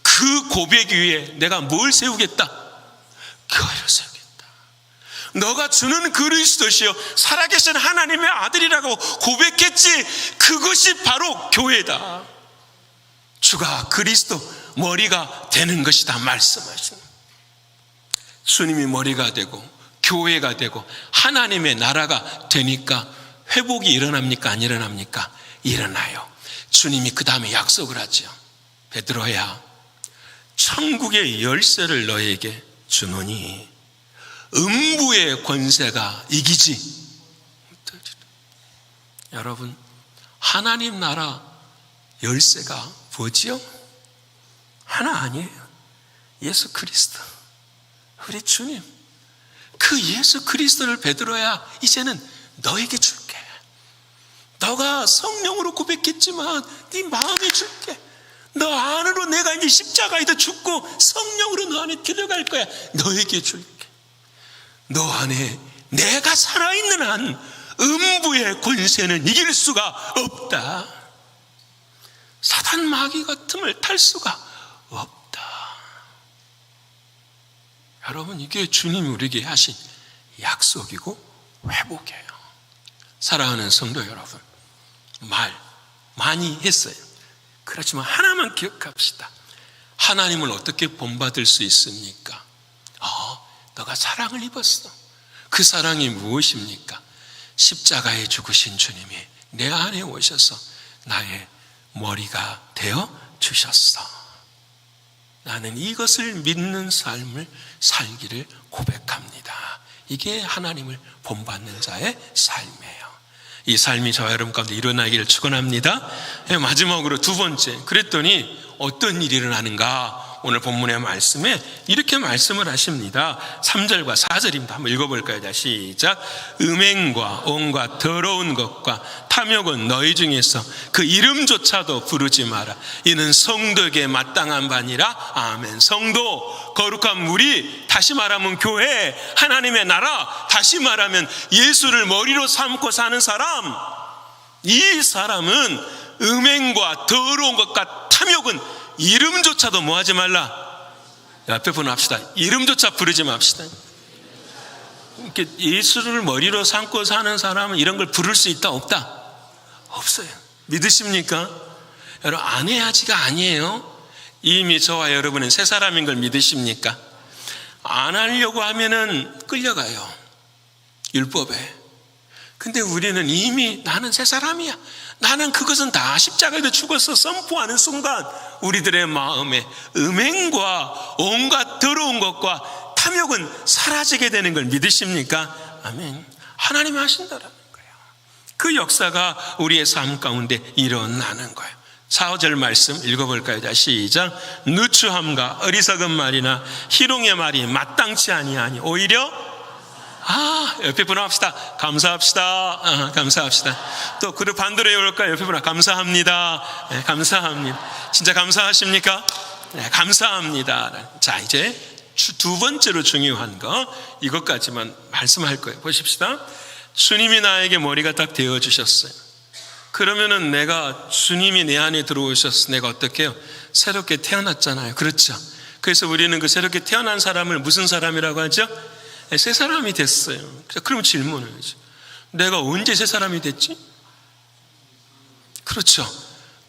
그 고백 위에 내가 뭘 세우겠다? 교회를 세우겠다. 너가 주는 그리스도시요 살아계신 하나님의 아들이라고 고백했지. 그것이 바로 교회다. 주가 그리스도 머리가 되는 것이다 말씀하시는. 주님이 머리가 되고 교회가 되고 하나님의 나라가 되니까 회복이 일어납니까? 안 일어납니까? 일어나요. 주님이 그 다음에 약속을 하죠. 베드로야, 천국의 열쇠를 너에게 주노니 음부의 권세가 이기지. 여러분, 하나님 나라 열쇠가 뭐지요? 하나 아니에요. 예수 그리스도, 우리 주님. 그 예수 그리스도를 베드로야 이제는 너에게 줄게. 너가 성령으로 고백했지만 네 마음에 줄게. 너 안으로 내가 이제 십자가에다 죽고 성령으로 너 안에 들어갈 거야. 너에게 줄게. 너 안에 내가 살아있는 한 음부의 권세는 이길 수가 없다. 사단 마귀가 틈을 탈 수가 없다. 여러분, 이게 주님이 우리에게 하신 약속이고 회복이에요. 사랑하는 성도 여러분, 말 많이 했어요. 그렇지만 하나만 기억합시다. 하나님을 어떻게 본받을 수 있습니까? 너가 사랑을 입었어. 그 사랑이 무엇입니까? 십자가에 죽으신 주님이 내 안에 오셔서 나의 머리가 되어 주셨어. 나는 이것을 믿는 삶을 살기를 고백합니다. 이게 하나님을 본받는 자의 삶이에요. 이 삶이 저와 여러분 가운데 일어나기를 축원합니다. 마지막으로 두 번째, 그랬더니 어떤 일이 일어나는가? 오늘 본문의 말씀에 이렇게 말씀을 하십니다. 3절과 4절입니다. 한번 읽어볼까요? 자, 시작. 음행과 온갖 더러운 것과 탐욕은 너희 중에서 그 이름조차도 부르지 마라. 이는 성도에게 마땅한 바니라. 아멘. 성도, 거룩한 무리, 다시 말하면 교회, 하나님의 나라, 다시 말하면 예수를 머리로 삼고 사는 사람. 이 사람은 음행과 더러운 것과 탐욕은 이름조차도 뭐 하지 말라. 앞에 분 합시다. 이름조차 부르지 맙시다. 이렇게 예수를 머리로 삼고 사는 사람은 이런 걸 부를 수 있다 없다? 없어요. 믿으십니까? 여러분, 안 해야지가 아니에요. 이미 저와 여러분은 새 사람인 걸 믿으십니까? 안 하려고 하면은 끌려가요. 율법에. 근데 우리는 이미 나는 새 사람이야. 나는 그것은 다 십자가에도 죽어서 선포하는 순간 우리들의 마음에 음행과 온갖 더러운 것과 탐욕은 사라지게 되는 걸 믿으십니까? 아멘. 하나님이 하신다라는 거예요. 그 역사가 우리의 삶 가운데 일어나는 거예요. 4절 말씀 읽어볼까요? 자, 시작. 누추함과 어리석은 말이나 희롱의 말이 마땅치 아니하니 오히려 옆에 분하고 합시다. 감사합시다. 감사합시다. 또 그를 반대로 해볼까요? 옆에 분하고 감사합니다. 네, 감사합니다. 진짜 감사하십니까? 네, 감사합니다. 자, 이제 두 번째로 중요한 거 이것까지만 말씀할 거예요. 보십시다. 주님이 나에게 머리가 딱 되어주셨어요. 그러면은 내가 주님이 내 안에 들어오셔서 내가 어떻게 해요? 새롭게 태어났잖아요. 그렇죠? 그래서 우리는 그 새롭게 태어난 사람을 무슨 사람이라고 하죠? 새 사람이 됐어요. 그럼 질문을 하죠. 내가 언제 새 사람이 됐지? 그렇죠.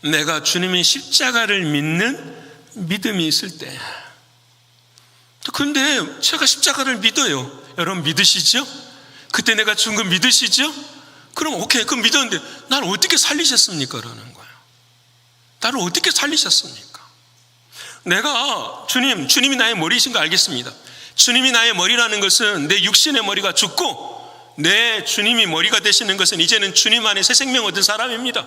내가 주님의 십자가를 믿는 믿음이 있을 때. 그런데 제가 십자가를 믿어요. 여러분 믿으시죠? 그때 내가 죽은 거 믿으시죠? 그럼 오케이, 그럼 믿었는데 나를 어떻게 살리셨습니까? 그러는 거예요. 나를 어떻게 살리셨습니까? 내가 주님이 나의 머리이신 거 알겠습니다. 주님이 나의 머리라는 것은 내 육신의 머리가 죽고 내 주님이 머리가 되시는 것은 이제는 주님 안에 새 생명 얻은 사람입니다.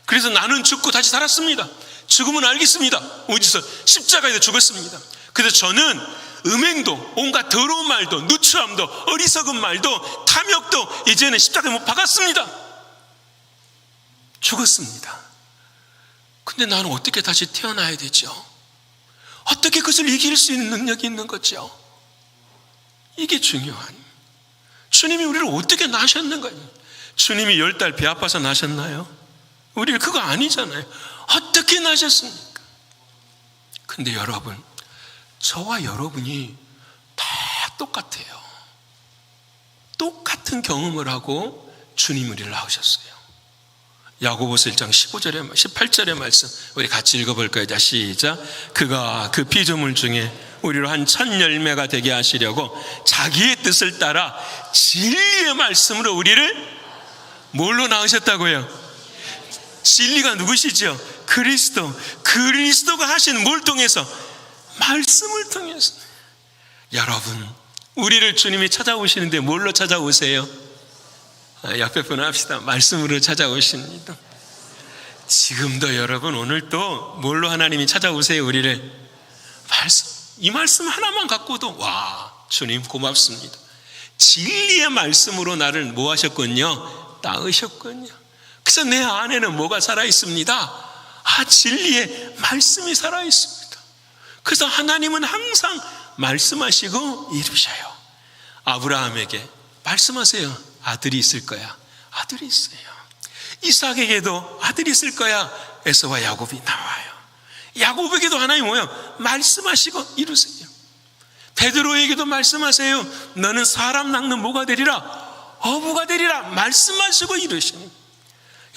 그래서 나는 죽고 다시 살았습니다. 죽음은 알겠습니다. 어디서? 십자가에서 죽었습니다. 그래서 저는 음행도 온갖 더러운 말도 누추함도 어리석은 말도 탐욕도 이제는 십자가에 못 박았습니다. 죽었습니다. 근데 나는 어떻게 다시 태어나야 되죠? 어떻게 그것을 이길 수 있는 능력이 있는 거죠? 이게 중요한. 주님이 우리를 어떻게 낳으셨는가? 주님이 10달 배 아파서 낳으셨나요? 우리를 그거 아니잖아요. 어떻게 낳으셨습니까? 근데 여러분, 저와 여러분이 다 똑같아요. 똑같은 경험을 하고 주님 우리를 낳으셨어요. 야고보서 1장 18절의 말씀 우리 같이 읽어볼까요? 자, 시작. 그가 그 피조물 중에 우리로 한 첫 열매가 되게 하시려고 자기의 뜻을 따라 진리의 말씀으로 우리를 뭘로 낳으셨다고요? 진리가 누구시죠? 그리스도가 하신 뭘 통해서? 말씀을 통해서. 여러분, 우리를 주님이 찾아오시는데 뭘로 찾아오세요? 옆에 분 합시다. 말씀으로 찾아오십니다. 지금도 여러분, 오늘 또 뭘로 하나님이 찾아오세요? 우리를 말씀. 이 말씀 하나만 갖고도 와, 주님 고맙습니다. 진리의 말씀으로 나를 뭐 하셨군요? 낳으셨군요. 그래서 내 안에는 뭐가 살아있습니다? 진리의 말씀이 살아있습니다. 그래서 하나님은 항상 말씀하시고 이루셔요. 아브라함에게 말씀하세요. 아들이 있을 거야. 아들이 있어요. 이삭에게도 아들이 있을 거야. 에서와 야곱이 나와요. 야곱에게도 하나님 뭐예요? 말씀하시고 이루세요. 베드로에게도 말씀하세요. 너는 사람 낳는 뭐가 되리라? 어부가 되리라. 말씀하시고 이루시는.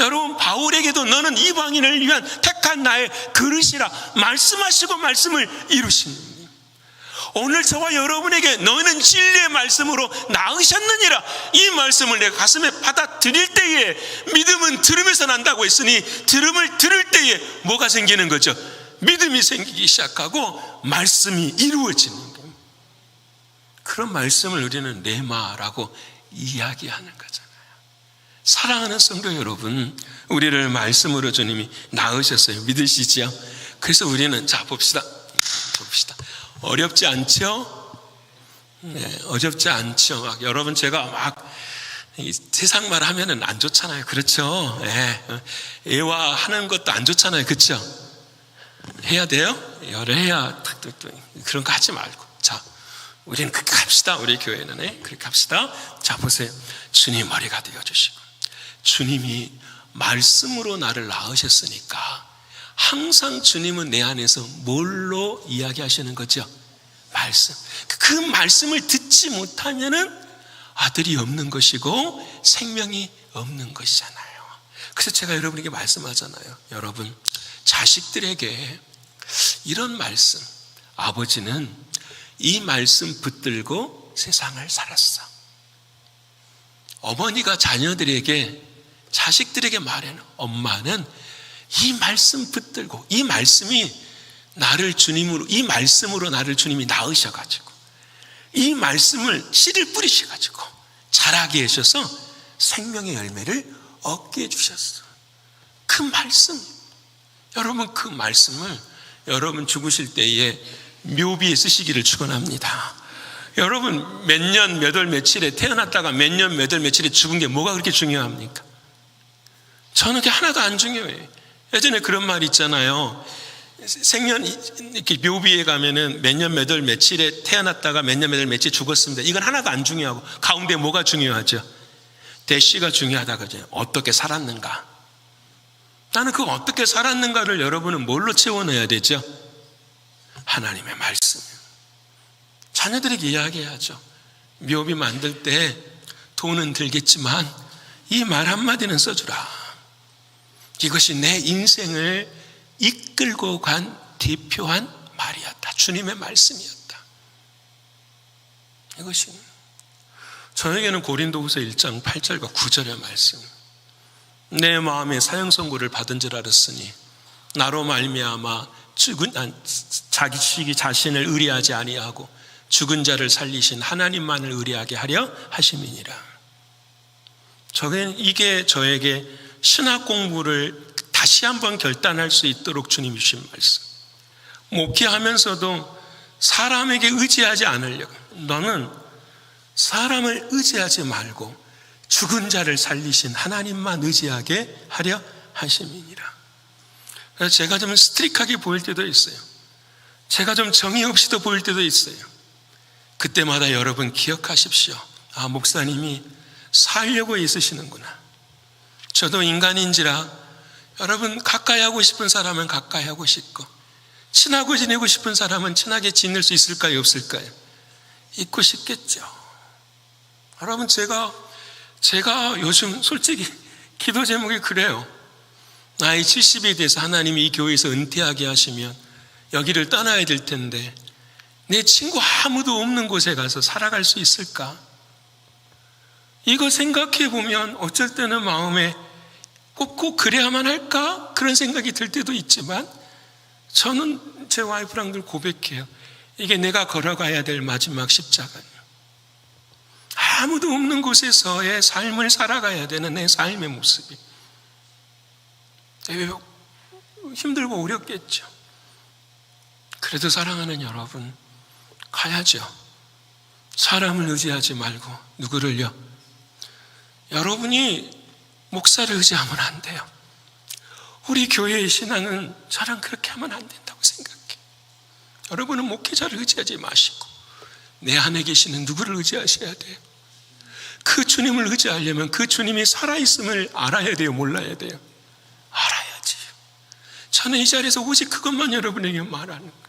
여러분, 바울에게도 너는 이방인을 위한 택한 나의 그릇이라 말씀하시고 말씀을 이루시는. 오늘 저와 여러분에게 너는 진리의 말씀으로 낳으셨느니라, 이 말씀을 내 가슴에 받아들일 때에 믿음은 들음에서 난다고 했으니 들음을 들을 때에 뭐가 생기는 거죠? 믿음이 생기기 시작하고 말씀이 이루어지는 거예요. 그런 말씀을 우리는 레마라고 이야기하는 거잖아요. 사랑하는 성도 여러분, 우리를 말씀으로 주님이 낳으셨어요. 믿으시지요? 그래서 우리는 자 봅시다. 어렵지 않죠? 네, 어렵지 않죠. 여러분, 제가 막 세상 말 하면은 안 좋잖아요. 그렇죠? 네. 애화하는 것도 안 좋잖아요. 그렇죠? 해야 돼요? 열해야 그런 거 하지 말고. 자, 우리는 그렇게 합시다. 우리 교회는 그렇게 합시다. 자, 보세요. 주님 머리가 되어주시고 주님이 말씀으로 나를 낳으셨으니까 항상 주님은 내 안에서 뭘로 이야기하시는 거죠? 말씀. 그 말씀을 듣지 못하면은 아들이 없는 것이고 생명이 없는 것이잖아요. 그래서 제가 여러분에게 말씀하잖아요. 여러분, 자식들에게 이런 말씀. 아버지는 이 말씀 붙들고 세상을 살았어. 어머니가 자식들에게 말해는 엄마는 이 말씀 붙들고, 이 말씀이 나를 주님으로, 이 말씀으로 나를 주님이 낳으셔가지고 이 말씀을 씨를 뿌리셔가지고 자라게 하셔서 생명의 열매를 얻게 해주셨어. 그 말씀, 여러분, 그 말씀을 여러분 죽으실 때에 묘비에 쓰시기를 축원합니다. 여러분, 몇 년 몇 월 며칠에 태어났다가 몇 년 몇 월 며칠에 죽은 게 뭐가 그렇게 중요합니까? 저는 그게 하나도 안 중요해요. 예전에 그런 말 있잖아요. 생년 이렇게 묘비에 가면은 몇 년 몇 월 며칠에 태어났다가 몇 년 몇 월 며칠 죽었습니다. 이건 하나도 안 중요하고 가운데 뭐가 중요하죠? 대시가 중요하다 그죠? 어떻게 살았는가? 나는 그 어떻게 살았는가를 여러분은 뭘로 채워넣어야 되죠? 하나님의 말씀. 자녀들에게 이야기해야죠. 묘비 만들 때 돈은 들겠지만 이 말 한마디는 써주라. 이것이 내 인생을 이끌고 간 대표한 말이었다. 주님의 말씀이었다. 이것이 저에게는 고린도후서 1장 8절과 9절의 말씀. 내 마음에 사형 선고를 받은 줄 알았으니 나로 말미암아 자기 자신을 의뢰하지 아니하고 죽은 자를 살리신 하나님만을 의뢰하게 하려 하심이니라. 이게 저에게 신학 공부를 다시 한번 결단할 수 있도록 주님이 주신 말씀. 목회하면서도 사람에게 의지하지 않으려고, 너는 사람을 의지하지 말고 죽은 자를 살리신 하나님만 의지하게 하려 하심이니라. 그래서 제가 좀 스트릭하게 보일 때도 있어요. 제가 좀 정의 없이도 보일 때도 있어요. 그때마다 여러분 기억하십시오. 목사님이 살려고 애쓰시는구나. 저도 인간인지라 여러분, 가까이 하고 싶은 사람은 가까이 하고 싶고 친하고 지내고 싶은 사람은 친하게 지낼 수 있을까요? 없을까요? 있고 싶겠죠. 여러분, 제가 제가 요즘 솔직히 기도 제목이 그래요. 나이 70이 돼서 하나님이 이 교회에서 은퇴하게 하시면 여기를 떠나야 될 텐데 내 친구 아무도 없는 곳에 가서 살아갈 수 있을까? 이거 생각해 보면 어쩔 때는 마음에 꼭 그래야만 할까? 그런 생각이 들 때도 있지만 저는 제 와이프랑 늘 고백해요. 이게 내가 걸어가야 될 마지막 십자가예요. 아무도 없는 곳에서의 삶을 살아가야 되는 내 삶의 모습이 힘들고 어렵겠죠. 그래도 사랑하는 여러분, 가야죠. 사람을 의지하지 말고 누구를요? 여러분이 목사를 의지하면 안 돼요. 우리 교회의 신앙은 저랑 그렇게 하면 안 된다고 생각해요. 여러분은 목회자를 의지하지 마시고 내 안에 계시는 누구를 의지하셔야 돼요. 그 주님을 의지하려면 그 주님이 살아있음을 알아야 돼요? 몰라야 돼요? 알아야지. 저는 이 자리에서 오직 그것만 여러분에게 말하는 거예요.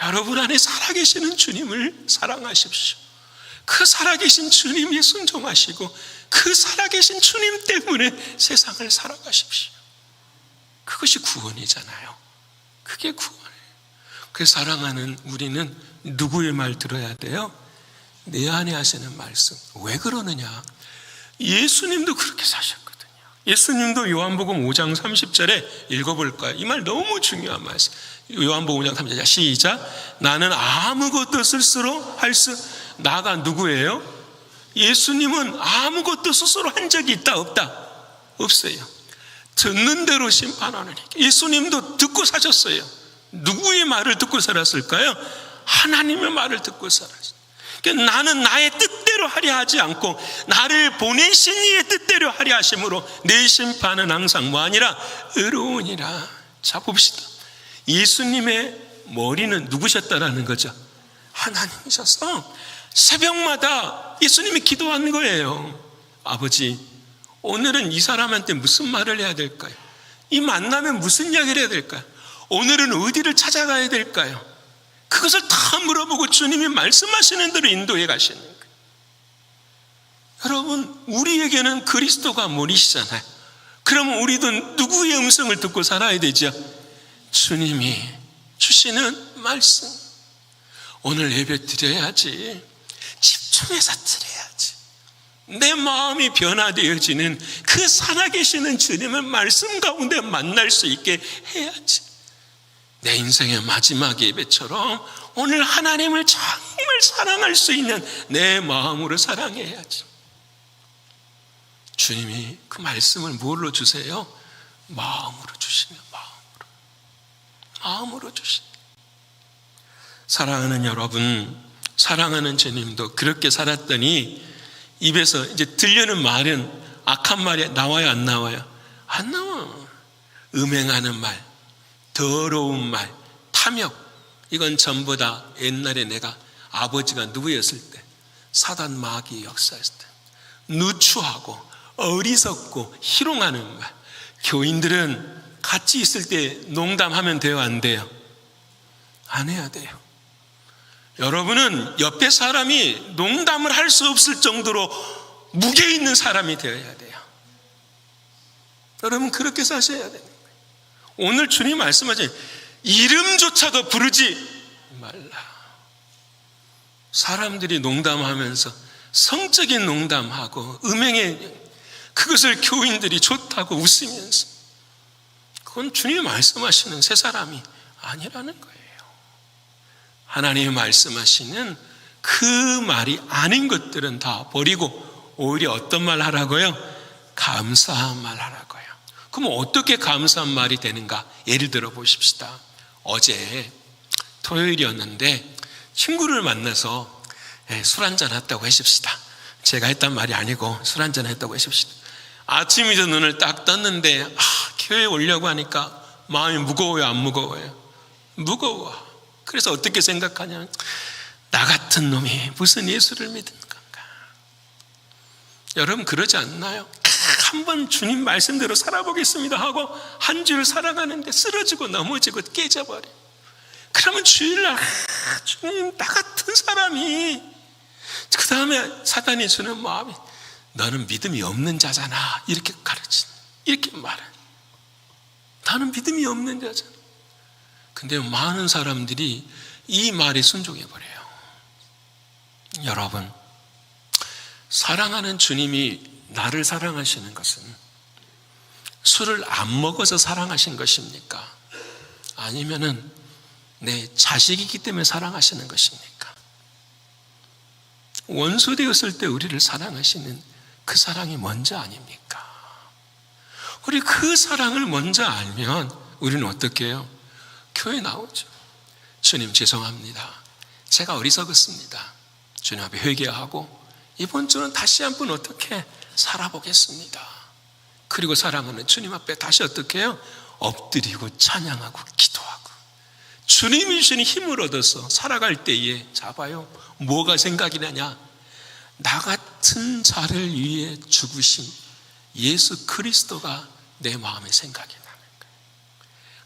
여러분 안에 살아계시는 주님을 사랑하십시오. 그 살아계신 주님이 순종하시고 그 살아계신 주님 때문에 세상을 살아가십시오. 그것이 구원이잖아요. 그게 구원이에요. 그 사랑하는 우리는 누구의 말 들어야 돼요? 내 안에 하시는 말씀. 왜 그러느냐? 예수님도 그렇게 사셨거든요. 예수님도 요한복음 5장 30절에 읽어볼까요? 이 말 너무 중요한 말씀. 요한복음 5장 30절 시작. 나는 아무것도 스스로 나가 누구예요? 예수님은 아무것도 스스로 한 적이 있다 없다? 없어요. 듣는 대로 심판하는 예수님도 듣고 사셨어요. 누구의 말을 듣고 살았을까요? 하나님의 말을 듣고 살았어요. 그러니까 나는 나의 뜻대로 하려 하지 않고 나를 보내신 이의 뜻대로 하려 하심으로 내 심판은 항상 뭐 아니라 의로우니라. 자 봅시다. 예수님의 머리는 누구셨다라는 거죠? 하나님이셔서 새벽마다 예수님이 기도하는 거예요. 아버지, 오늘은 이 사람한테 무슨 말을 해야 될까요? 이 만나면 무슨 이야기를 해야 될까요? 오늘은 어디를 찾아가야 될까요? 그것을 다 물어보고 주님이 말씀하시는 대로 인도해 가시는 거예요. 여러분, 우리에게는 그리스도가 머리시잖아요. 그러면 우리도 누구의 음성을 듣고 살아야 되죠? 주님이 주시는 말씀. 오늘 예배 드려야지. 집중해서 드려야지. 내 마음이 변화되어지는 그 살아계시는 주님을 말씀 가운데 만날 수 있게 해야지. 내 인생의 마지막 예배처럼 오늘 하나님을 정말 사랑할 수 있는 내 마음으로 사랑해야지. 주님이 그 말씀을 뭘로 주세요? 마음으로 주시면 마음으로 주시면. 사랑하는 여러분, 사랑하는 주님도 그렇게 살았더니 입에서 이제 들려는 말은 악한 말이 나와요, 안 나와요? 안 나와. 음행하는 말, 더러운 말, 탐욕, 이건 전부 다 옛날에 내가 아버지가 누구였을 때, 사단 마귀 역사했을 때, 누추하고 어리석고 희롱하는 말. 교인들은 같이 있을 때 농담하면 돼요, 안 돼요? 안 해야 돼요. 여러분은 옆에 사람이 농담을 할 수 없을 정도로 무게 있는 사람이 되어야 돼요. 여러분 그렇게 사셔야 돼요. 오늘 주님 말씀하신 이름조차도 부르지 말라. 사람들이 농담하면서 성적인 농담하고 음행의 그것을 교인들이 좋다고 웃으면서, 그건 주님이 말씀하시는 새 사람이 아니라는 거예요. 하나님이 말씀하시는 그 말이 아닌 것들은 다 버리고 오히려 어떤 말 하라고요? 감사한 말 하라고요. 그럼 어떻게 감사한 말이 되는가? 예를 들어 보십시다. 어제 토요일이었는데 친구를 만나서 술 한잔 했다고 하십시다. 제가 했단 말이 아니고 술 한잔 했다고 하십시다. 아침이죠. 눈을 딱 떴는데 교회에 오려고 하니까 마음이 무거워요, 안 무거워요? 무거워. 그래서 어떻게 생각하냐면 나 같은 놈이 무슨 예수를 믿은 건가? 여러분 그러지 않나요? 한번 주님 말씀대로 살아보겠습니다 하고 한 주를 살아가는데 쓰러지고 넘어지고 깨져버려. 그러면 주일날 주님 나 같은 사람이, 그 다음에 사단이 주는 마음이 너는 믿음이 없는 자잖아. 이렇게 이렇게 말해. 나는 믿음이 없는 자잖아. 근데 많은 사람들이 이 말에 순종해버려요. 여러분, 사랑하는 주님이 나를 사랑하시는 것은 술을 안 먹어서 사랑하신 것입니까? 아니면은 내 자식이기 때문에 사랑하시는 것입니까? 원수 되었을 때 우리를 사랑하시는 그 사랑이 먼저 아닙니까? 우리 그 사랑을 먼저 알면 우리는 어떻게 해요? 교회 나오죠. 주님 죄송합니다. 제가 어리석었습니다. 주님 앞에 회개하고 이번 주는 다시 한번 어떻게 살아보겠습니다. 그리고 사랑하는 주님 앞에 다시 어떻게 해요? 엎드리고 찬양하고 기도하고 주님이 주시는 힘을 얻어서 살아갈 때에 잡아요. 뭐가 생각이 나냐? 나 같은 자를 위해 죽으신 예수 그리스도가 내 마음에 생각이 나는 거예요.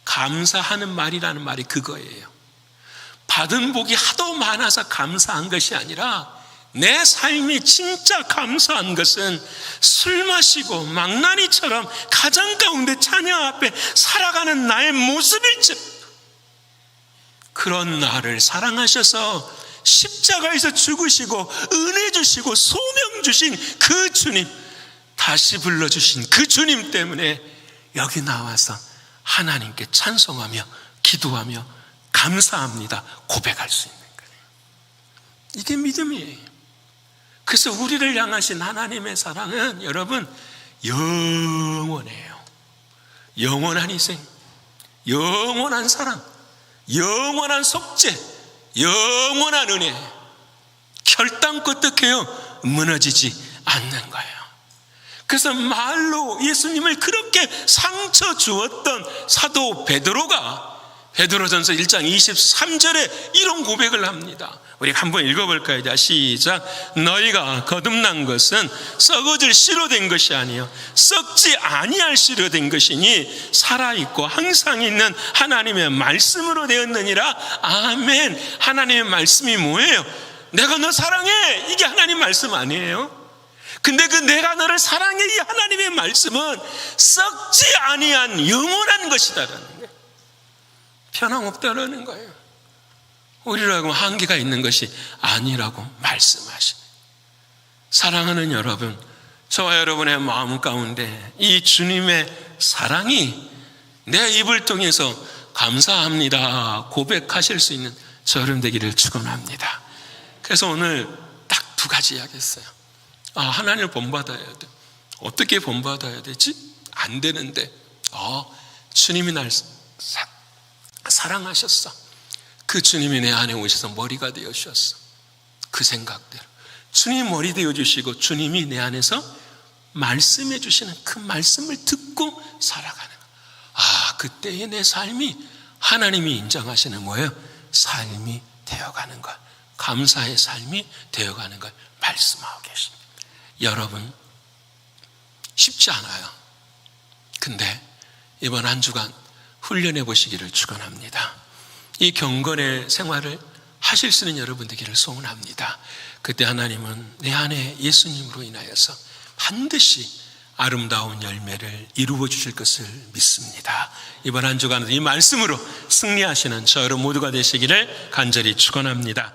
감사하는 말이라는 말이 그거예요. 받은 복이 하도 많아서 감사한 것이 아니라 내 삶이 진짜 감사한 것은 술 마시고 망나니처럼 가정 가운데 자녀 앞에 살아가는 나의 모습일지, 그런 나를 사랑하셔서 십자가에서 죽으시고 은혜 주시고 소명 주신 그 주님, 다시 불러주신 그 주님 때문에 여기 나와서 하나님께 찬송하며 기도하며 감사합니다 고백할 수 있는 거예요. 이게 믿음이에요. 그래서 우리를 향하신 하나님의 사랑은 여러분 영원해요. 영원한 희생, 영원한 사랑, 영원한 속죄, 영원한 은혜, 결단코 어떻게 해요? 무너지지 않는 거예요. 그래서 말로 예수님을 그렇게 상처 주었던 사도 베드로가 베드로전서 1장 23절에 이런 고백을 합니다. 우리 한번 읽어볼까요? 자, 시작. 너희가 거듭난 것은 썩어질 씨로 된 것이 아니요 썩지 아니할 씨로 된 것이니 살아있고 항상 있는 하나님의 말씀으로 되었느니라. 아멘. 하나님의 말씀이 뭐예요? 내가 너 사랑해, 이게 하나님 말씀 아니에요? 근데 그 내가 너를 사랑해, 이 하나님의 말씀은 썩지 아니한 영원한 것이다라는 거예요. 변함없다라는 거예요. 우리라고 한계가 있는 것이 아니라고 말씀하시네. 사랑하는 여러분, 저와 여러분의 마음 가운데 이 주님의 사랑이 내 입을 통해서 감사합니다 고백하실 수 있는 저런 되기를 축원합니다. 그래서 오늘 딱 두 가지 이야기했어요. 하나님을 본받아야 돼. 어떻게 본받아야 되지? 안 되는데 주님이 날 사랑하셨어. 그 주님이 내 안에 오셔서 머리가 되어 주셨어. 그 생각대로 주님이 머리 되어 주시고 주님이 내 안에서 말씀해 주시는 그 말씀을 듣고 살아가는 거야. 그때의 내 삶이 하나님이 인정하시는 뭐예요? 삶이 되어가는 것, 감사의 삶이 되어가는 걸 말씀하고 계십니다. 여러분, 쉽지 않아요. 근데 이번 한 주간 훈련해 보시기를 축원합니다. 이 경건의 생활을 하실 수 있는 여러분 되기를 소원합니다. 그때 하나님은 내 안에 예수님으로 인하여서 반드시 아름다운 열매를 이루어 주실 것을 믿습니다. 이번 한 주간은 이 말씀으로 승리하시는 저 여러분 모두가 되시기를 간절히 축원합니다.